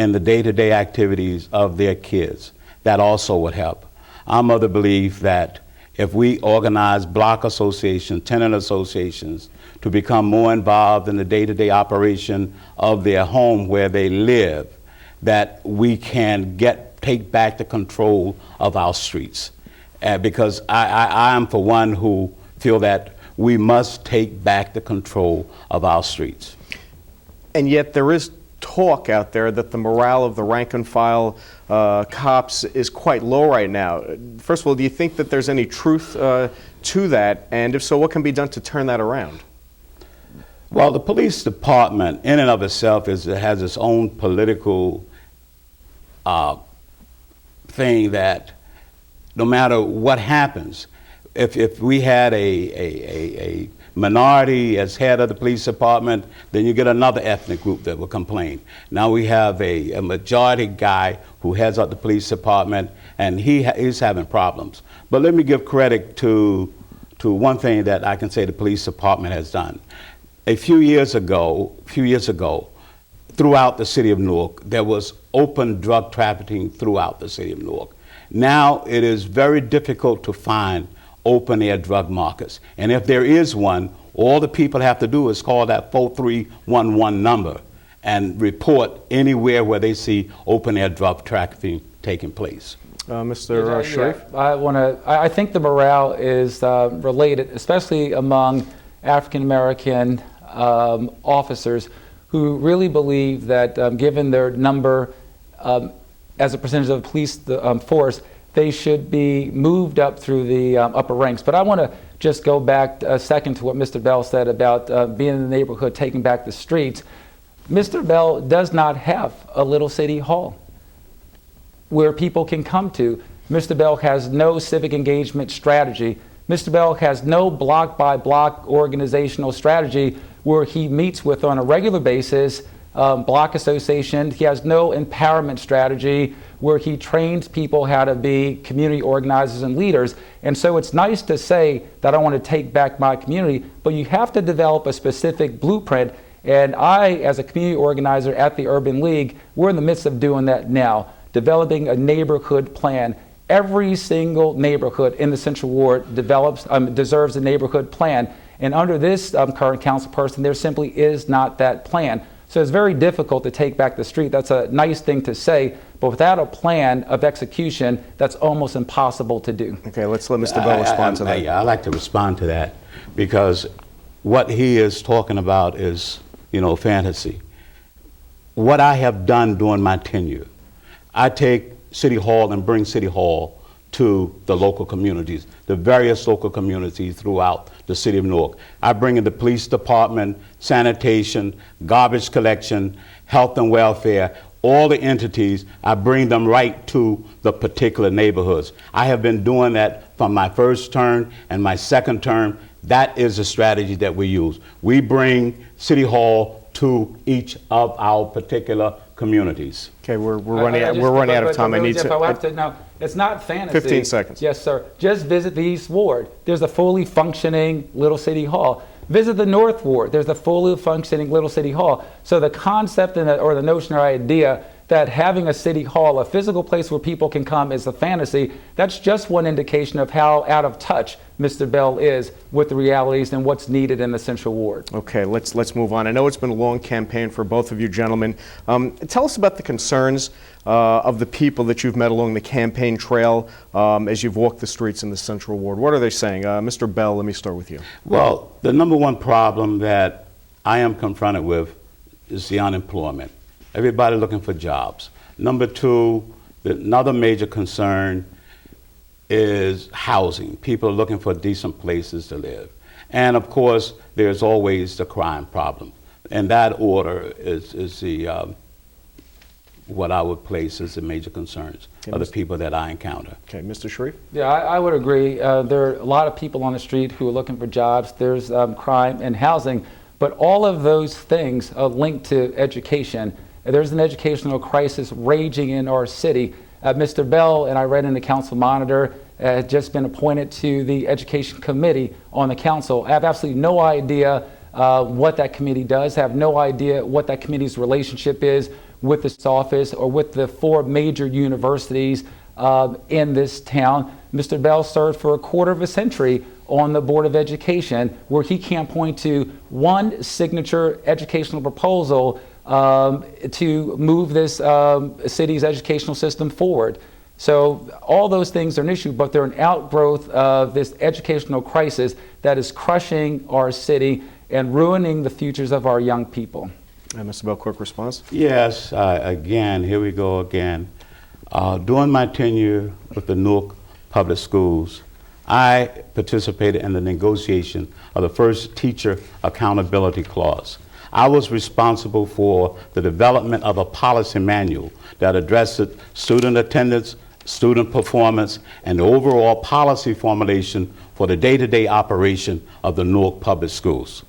in the day-to-day activities of their kids. That also would help. I'm of the belief that if we organize block associations, tenant associations, to become more involved in the day-to-day operation of their home where they live, that we can take back the control of our streets. Because I am, for one, who feel that we must take back the control of our streets. And yet there is talk out there that the morale of the rank and file cops is quite low right now. First of all, do you think that there's any truth to that? And if so, what can be done to turn that around? Well, the police department in and of itself has its own political thing that no matter what happens, if we had a minority as head of the police department, then you get another ethnic group that will complain. Now we have a majority guy who heads up the police department, and he's having problems. But let me give credit to one thing that I can say the police department has done. A few years ago, throughout the city of Newark, there was open drug trafficking throughout the city of Newark. Now it is very difficult to find open air drug markets. And if there is one, all the people have to do is call that 4311 number and report anywhere where they see open air drug trafficking taking place. Mr. Sharif? Yeah, I think the morale is related, especially among African American officers who really believe that given their number as a percentage of the police force, they should be moved up through the upper ranks. But I want to just go back a second to what Mr. Bell said about being in the neighborhood, taking back the streets. Mr. Bell does not have a little city hall where people can come to. Mr. Bell has no civic engagement strategy. Mr. Bell has no block by block organizational strategy where he meets with on a regular basis block association. He has no empowerment strategy where he trains people how to be community organizers and leaders. And so it's nice to say that I want to take back my community, but you have to develop a specific blueprint. And I, as a community organizer at the Urban League, we're in the midst of doing that now, developing a neighborhood plan. Every single neighborhood in the Central Ward deserves a neighborhood plan. And under this current council person, there simply is not that plan. So it's very difficult to take back the street. That's a nice thing to say, but without a plan of execution, that's almost impossible to do. Okay, let's let Mr. Bell respond to that. I'd like to respond to that because what he is talking about is, fantasy. What I have done during my tenure, I take City Hall and bring City Hall to the local communities, the various local communities throughout the city of Newark. I bring in the police department, sanitation, garbage collection, health and welfare, all the entities, I bring them right to the particular neighborhoods. I have been doing that from my first term and my second term. That is the strategy that we use. We bring City Hall to each of our particular communities. Okay, we're running out of time. I need to. Now, it's not fantasy. 15 seconds. Yes, sir. Just visit the East Ward. There's a fully functioning little city hall. Visit the North Ward. There's a fully functioning little city hall. So the concept or the notion or idea that having a city hall, a physical place where people can come, is a fantasy, that's just one indication of how out of touch Mr. Bell is with the realities and what's needed in the Central Ward. Okay, let's move on. I know it's been a long campaign for both of you gentlemen. Tell us about the concerns of the people that you've met along the campaign trail as you've walked the streets in the Central Ward. What are they saying? Mr. Bell, let me start with you. Well, the number one problem that I am confronted with is the unemployment. Everybody looking for jobs. Number two, another major concern is housing. People are looking for decent places to live. And of course, there's always the crime problem. And that order is the what I would place as the major concerns of the people that I encounter. Okay, Mr. Sharif? Yeah, I would agree. There are a lot of people on the street who are looking for jobs. There's crime and housing, but all of those things are linked to education. There's an educational crisis raging in our city. Mr. Bell, and I read in the Council Monitor, had just been appointed to the Education Committee on the Council. I have absolutely no idea what that committee does. I have no idea what that committee's relationship is with this office or with the 4 major universities in this town. Mr. Bell served for a quarter of a century on the Board of Education, where he can't point to one signature educational proposal to move this city's educational system forward. So all those things are an issue, but they're an outgrowth of this educational crisis that is crushing our city and ruining the futures of our young people. Mr. Bell, quick response? Yes, again, here we go again. During my tenure with the Newark Public Schools, I participated in the negotiation of the first teacher accountability clause. I was responsible for the development of a policy manual that addressed student attendance, student performance, and the overall policy formulation for the day-to-day operation of the Newark Public Schools.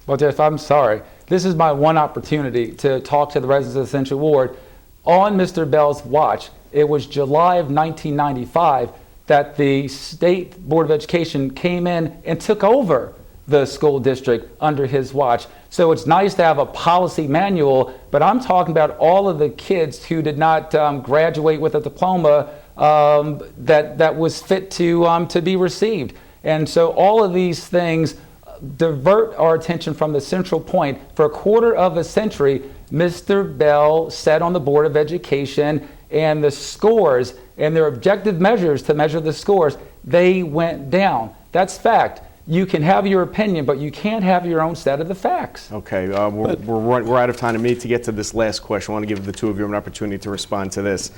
Well, Jeff, I'm sorry. This is my one opportunity to talk to the residents of Central Ward. On Mr. Bell's watch, it was July of 1995 that the State Board of Education came in and took over the school district under his watch. So it's nice to have a policy manual, but I'm talking about all of the kids who did not graduate with a diploma that was fit to be received. And so all of these things divert our attention from the central point. For a quarter of a century, Mr. Bell sat on the Board of Education, and the scores and their objective measures to measure the scores, they went down. That's fact. You can have your opinion, but you can't have your own set of the facts. Okay, we're out of time. I need to get to this last question. I want to give the two of you an opportunity to respond to this.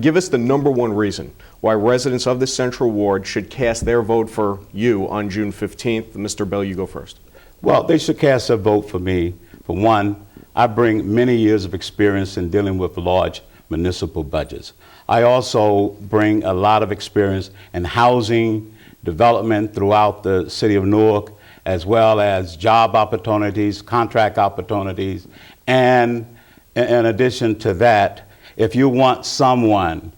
Give us the number one reason why residents of the Central Ward should cast their vote for you on June 15th. Mr. Bell, you go first. Well, they should cast their vote for me. For one, I bring many years of experience in dealing with large municipal budgets. I also bring a lot of experience in housing development throughout the city of Newark, as well as job opportunities, contract opportunities. And in addition to that, if you want someone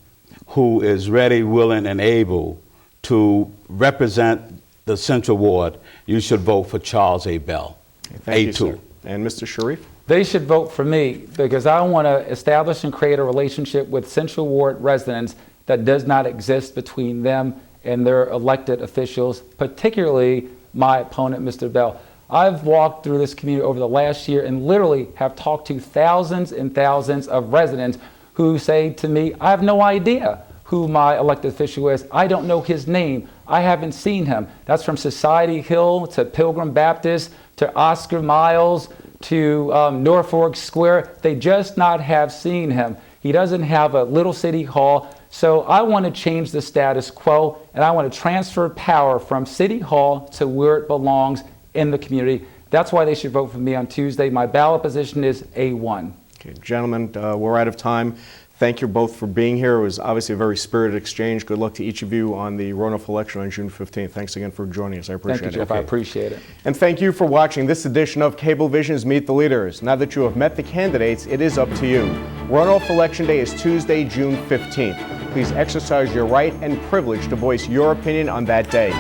who is ready, willing, and able to represent the Central Ward, you should vote for Charles A. Bell. Thank you, sir. And Mr. Sharif? They should vote for me because I want to establish and create a relationship with Central Ward residents that does not exist between them and their elected officials, particularly my opponent, Mr. Bell. I've walked through this community over the last year and literally have talked to thousands and thousands of residents who say to me, I have no idea who my elected official is. I don't know his name. I haven't seen him. That's from Society Hill to Pilgrim Baptist to Oscar Miles to Norfolk Square. They just not have seen him. He doesn't have a little city hall. So I want to change the status quo, and I want to transfer power from City Hall to where it belongs in the community. That's why they should vote for me on Tuesday. My ballot position is A1. Okay, gentlemen, we're out of time. Thank you both for being here. It was obviously a very spirited exchange. Good luck to each of you on the runoff election on June 15th. Thanks again for joining us. I appreciate it. Thank you, Jeff. I appreciate it. And thank you for watching this edition of Cablevision's Meet the Leaders. Now that you have met the candidates, it is up to you. Runoff Election Day is Tuesday, June 15th. Please exercise your right and privilege to voice your opinion on that day.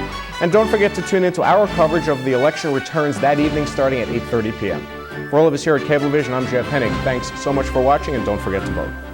And don't forget to tune into our coverage of the election returns that evening starting at 8:30 p.m. For all of us here at Cablevision, I'm Jeff Hennig. Thanks so much for watching, and don't forget to vote.